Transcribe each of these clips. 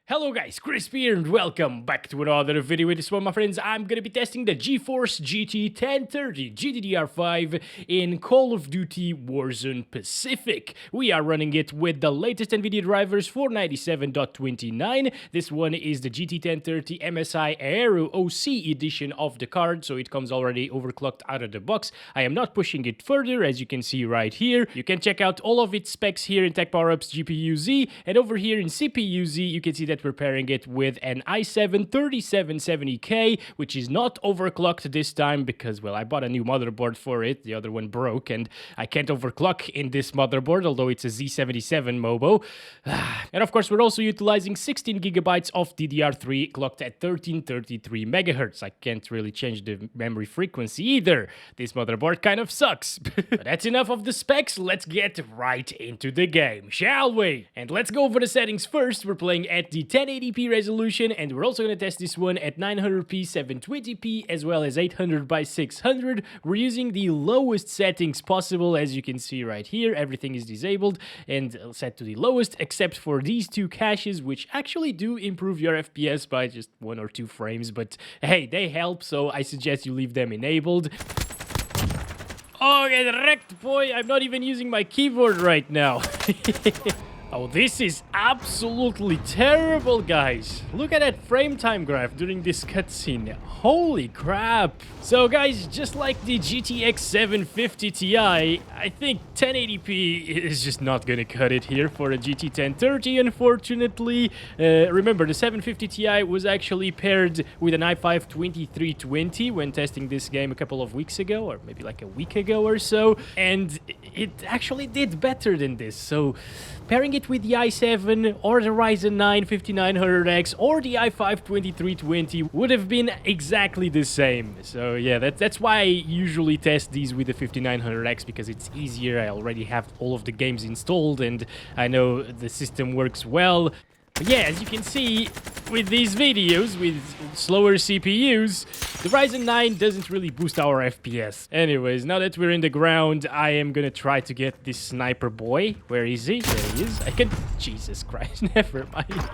Hello guys, Chris here and welcome back to another video. With this one, my friends, I'm gonna be testing the GeForce GT 1030 GDDR5 in Call of Duty Warzone Pacific. We are running it with the latest Nvidia drivers 497.29. This one is the GT 1030 MSI Aero OC edition of the card, so it comes already overclocked out of the box. I am not pushing it further, as you can see right here. You can check out all of its specs here in ThoughPower GPU-Z, and over here in CPU-Z, you can see that we're pairing it with an i7 3770K, which is not overclocked this time because, well, I bought a new motherboard for it. The other one broke, and I can't overclock in this motherboard, although it's a Z77 Mobo. And of course, we're also utilizing 16 gigabytes of DDR3 clocked at 1333 megahertz. I can't really change the memory frequency either. This motherboard kind of sucks. But that's enough of the specs. Let's get right into the game, shall we? And let's go over the settings first. We're playing at the 1080p resolution, and we're also going to test this one at 900p 720p as well as 800 by 600. We're using the lowest settings possible. As you can see right here, everything is disabled and set to the lowest except for these two caches, which actually do improve your FPS by just 1 or 2 frames, but hey, they help, so I suggest you leave them enabled. Oh, get wrecked, boy. I'm not even using my keyboard right now. Oh, this is absolutely terrible, guys. Look at that frame time graph during this cutscene. Holy crap. So, guys, just like the GTX 750 Ti, I think 1080p is just not gonna cut it here for a GT 1030, unfortunately. Remember, the 750 Ti was actually paired with an i5 2320 when testing this game a couple of weeks ago, or maybe like a week ago or so, and it actually did better than this. So, pairing it with the i7 or the Ryzen 9 5900X or the i5 2320 would have been exactly the same. So yeah, that's why I usually test these with the 5900X, because it's easier. I already have all of the games installed and I know the system works well. But yeah, as you can see with these videos, with slower CPUs, the Ryzen 9 doesn't really boost our FPS. Anyways, now that we're in the ground, I am gonna try to get this sniper boy. Where is he? There he is. I can... Jesus Christ, never mind.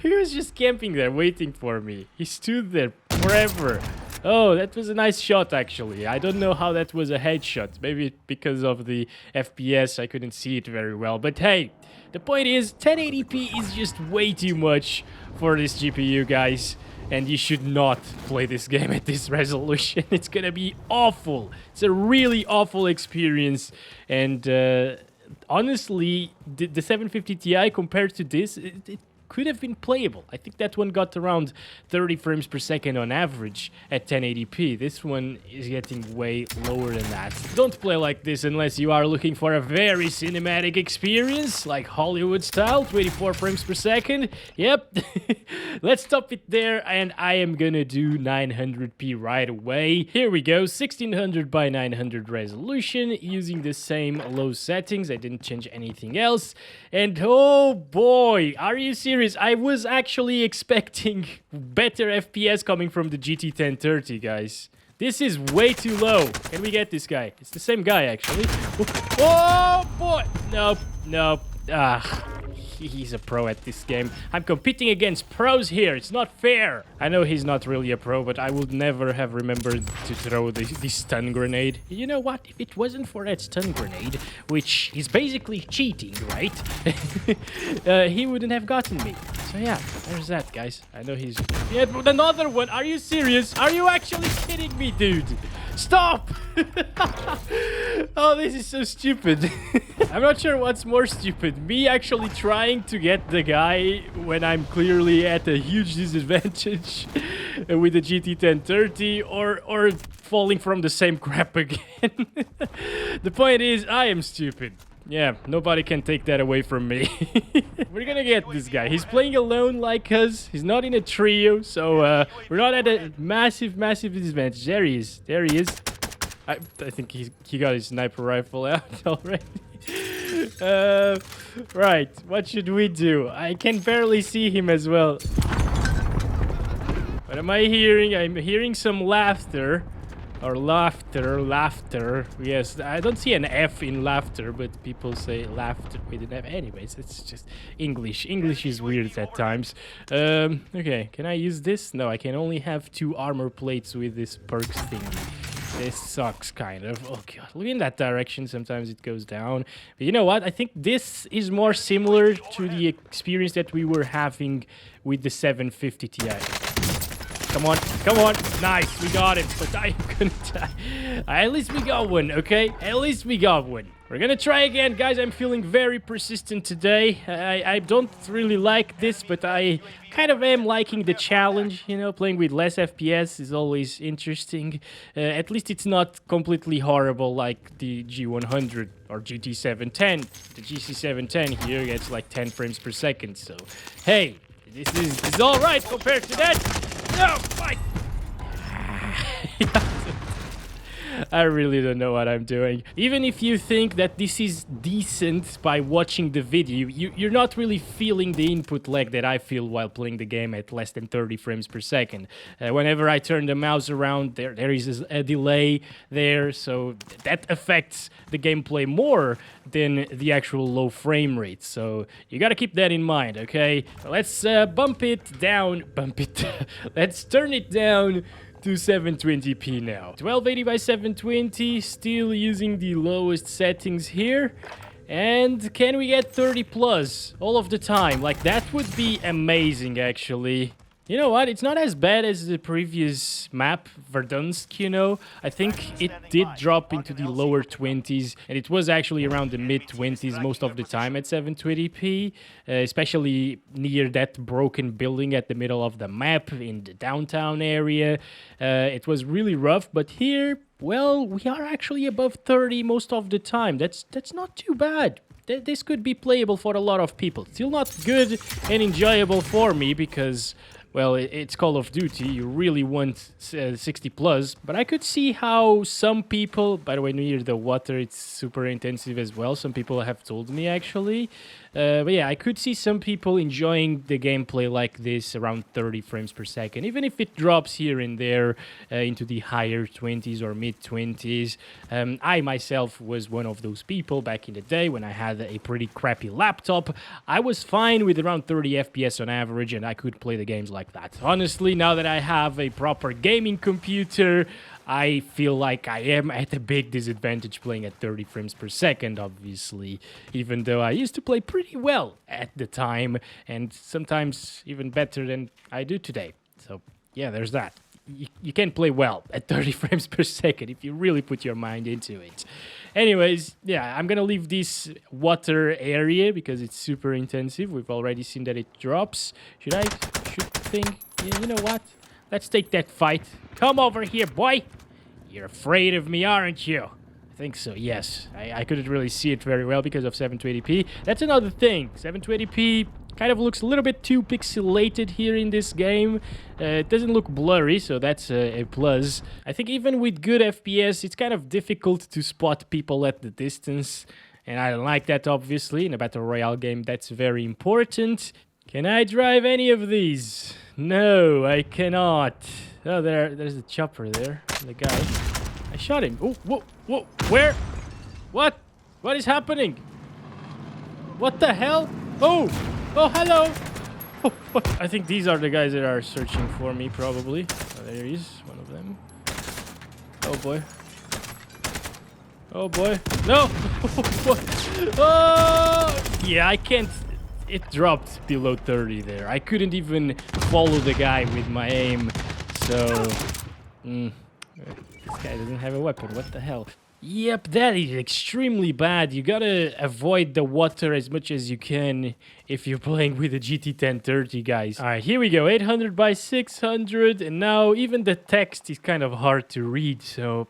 He was just camping there, waiting for me. He stood there forever. Oh, that was a nice shot, actually. I don't know how that was a headshot. Maybe because of the FPS, I couldn't see it very well. But hey, the point is, 1080p is just way too much for this GPU, guys. And you should not play this game at this resolution. It's gonna be awful. It's a really awful experience. And honestly, the 750 Ti compared to this, it could have been playable. I think that one got around 30 frames per second on average at 1080p. This one is getting way lower than that. Don't play like this unless you are looking for a very cinematic experience, like Hollywood style, 24 frames per second. Yep. Let's stop it there, and I am gonna do 900p right away. Here we go, 1600 by 900 resolution, using the same low settings. I didn't change anything else. And oh boy, are you serious? I was actually expecting better FPS coming from the GT 1030, guys. This is way too low. Can we get this guy? It's the same guy, actually. Oh, boy. Nope, nope. Ah, he's a pro at this game. I'm competing against pros here. It's not fair. I know he's not really a pro, but I would never have remembered to throw the stun grenade. You know what? If it wasn't for that stun grenade, which is basically cheating, right? He wouldn't have gotten me. So yeah, there's that, guys. I know he's... Yeah, another one. Are you serious? Are you actually kidding me, dude? Stop! Oh, this is so stupid. I'm not sure what's more stupid. Me actually trying to get the guy when I'm clearly at a huge disadvantage with the GT 1030, or falling from the same crap again. The point is, I am stupid. Yeah, nobody can take that away from me. We're gonna get this guy. He's playing alone like us. He's not in a trio, so we're not at a massive disadvantage. There he is. There he is. I think he got his sniper rifle out already. Right, what should we do? I can barely see him as well. What am I hearing? I'm hearing some laughter. Or laughter. Yes, I don't see an F in laughter, but people say laughter with an F. Anyways, it's just English. English is weird at times. Okay, can I use this? No, I can only have 2 armor plates with this perks thingy. This sucks, kind of. Oh, God. Look in that direction. Sometimes it goes down. But you know what? I think this is more similar to the experience that we were having with the 750 Ti. Come on, come on. Nice, we got it. But I couldn't die. At least we got one, okay? At least we got one. We're gonna try again, guys. I'm feeling very persistent today. I don't really like this, but I kind of am liking the challenge. You know, playing with less FPS is always interesting. At least it's not completely horrible like the G100 or GT710. The GC710 here gets like 10 frames per second. So, hey, this is all right compared to that. No, fight! I really don't know what I'm doing. Even if you think that this is decent by watching the video, you're not really feeling the input lag that I feel while playing the game at less than 30 frames per second. Whenever I turn the mouse around, there is a delay there, so that affects the gameplay more than the actual low frame rate. So you gotta keep that in mind, okay? Let's bump it down. Let's turn it down to 720p now. 1280 by 720, still using the lowest settings here. And can we get 30 plus all of the time? Like, that would be amazing, actually. You know what? It's not as bad as the previous map, Verdansk, you know. I think it did drop into the lower 20s, and it was actually around the mid-20s most of the time at 720p, especially near that broken building at the middle of the map in the downtown area. It was really rough, but here, well, we are actually above 30 most of the time. That's not too bad. This could be playable for a lot of people. Still not good and enjoyable for me because, well, it's Call of Duty. You really want 60 plus. But I could see how some people, by the way, near the water, it's super intensive as well. Some people have told me, actually. But yeah, I could see some people enjoying the gameplay like this around 30 frames per second. Even if it drops here and there into the higher 20s or mid-20s. I myself was one of those people back in the day when I had a pretty crappy laptop. I was fine with around 30 FPS on average, and I could play the games like that. Honestly, now that I have a proper gaming computer, I feel like I am at a big disadvantage playing at 30 frames per second, obviously, even though I used to play pretty well at the time, and sometimes even better than I do today. So, yeah, there's that. You can play well at 30 frames per second if you really put your mind into it. Anyways, yeah, I'm gonna leave this water area because it's super intensive. We've already seen that it drops. Should I shoot the thing? Yeah, you know what? Let's take that fight. Come over here, boy. You're afraid of me, aren't you? I think so, yes. I couldn't really see it very well because of 720p. That's another thing. 720p kind of looks a little bit too pixelated here in this game. It doesn't look blurry, so that's a plus. I think even with good FPS, it's kind of difficult to spot people at the distance. And I don't like that, obviously. In a Battle Royale game, that's very important. Can I drive any of these? No, I cannot. Oh, there's a chopper there. The guy. I shot him. Oh, whoa. Where? What? What is happening? What the hell? Oh, hello. Oh, what? I think these are the guys that are searching for me, probably. Oh, there he is, one of them. Oh, boy. Oh, boy. No! Oh! Yeah, I can't... It dropped below 30 there. I couldn't even follow the guy with my aim. So... This guy doesn't have a weapon. What the hell? Yep, that is extremely bad. You gotta avoid the water as much as you can if you're playing with a GT1030, guys. Alright, here we go. 800 by 600. And now even the text is kind of hard to read. So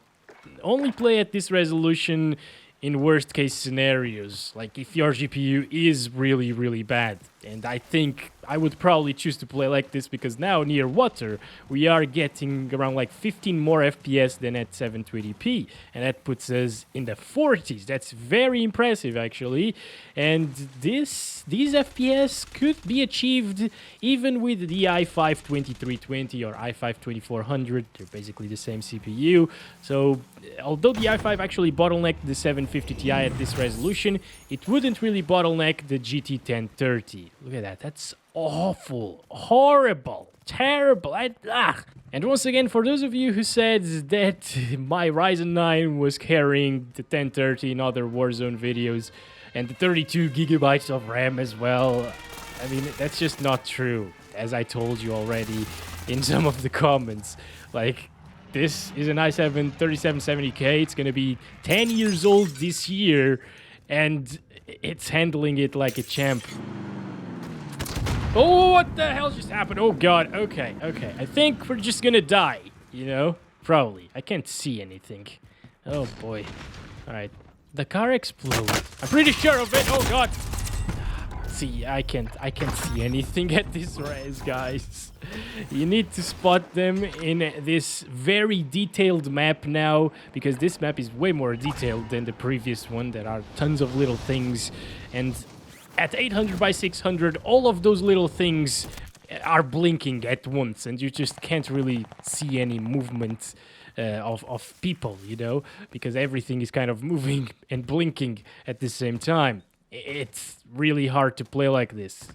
only play at this resolution in worst case scenarios. Like if your GPU is really, really bad. And I think I would probably choose to play like this because now near water we are getting around like 15 more FPS than at 720p, and that puts us in the 40s. That's very impressive actually, and these FPS could be achieved even with the i5 2320 or i5 2400. They're basically the same CPU. So although the i5 actually bottlenecked the 750 Ti at this resolution, it wouldn't really bottleneck the GT 1030. Look at that. That's awful, horrible, terrible. And once again, for those of you who said that my Ryzen 9 was carrying the 1030 in other Warzone videos and the 32 gigabytes of RAM as well, I mean, that's just not true, as I told you already in some of the comments. Like, this is an i7 3770K. It's going to be 10 years old this year, and it's handling it like a champ. Oh, what the hell just happened? Oh, God. Okay. I think we're just gonna die, you know? Probably. I can't see anything. Oh, boy. All right. The car exploded. I'm pretty sure of it. Oh, God. See, I can't see anything at this res, guys. You need to spot them in this very detailed map now, because this map is way more detailed than the previous one. There are tons of little things, and at 800 by 600, all of those little things are blinking at once, and you just can't really see any movement of people, you know, because everything is kind of moving and blinking at the same time. It's really hard to play like this.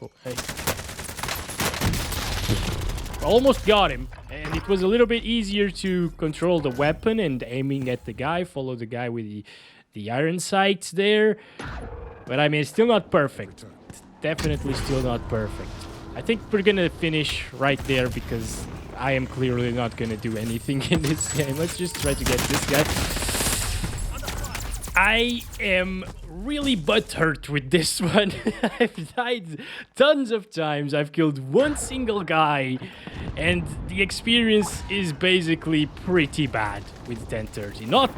Oh, hey. Almost got him, and it was a little bit easier to control the weapon and aiming at the guy, follow the guy with the iron sights there. But I mean, it's still not perfect. It's definitely still not perfect. I think we're gonna finish right there because I am clearly not gonna do anything in this game. Let's just try to get this guy. I am really butthurt with this one. I've died tons of times. I've killed one single guy, and the experience is basically pretty bad with 1030. Not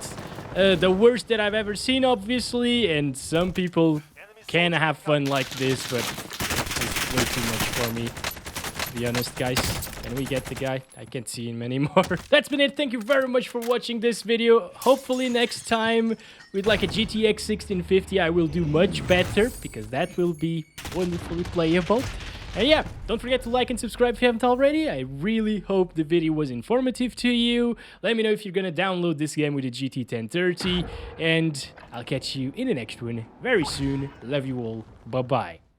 the worst that I've ever seen, obviously, and some people can have fun like this, but it's way too much for me, to be honest, guys. Can we get the guy? I can't see him anymore. That's been it. Thank you very much for watching this video. Hopefully next time with like a GTX 1650 I will do much better, because that will be wonderfully playable. And yeah, don't forget to like and subscribe if you haven't already. I really hope the video was informative to you. Let me know if you're gonna download this game with the GT 1030, and I'll catch you in the next one very soon. Love you all. Bye-bye.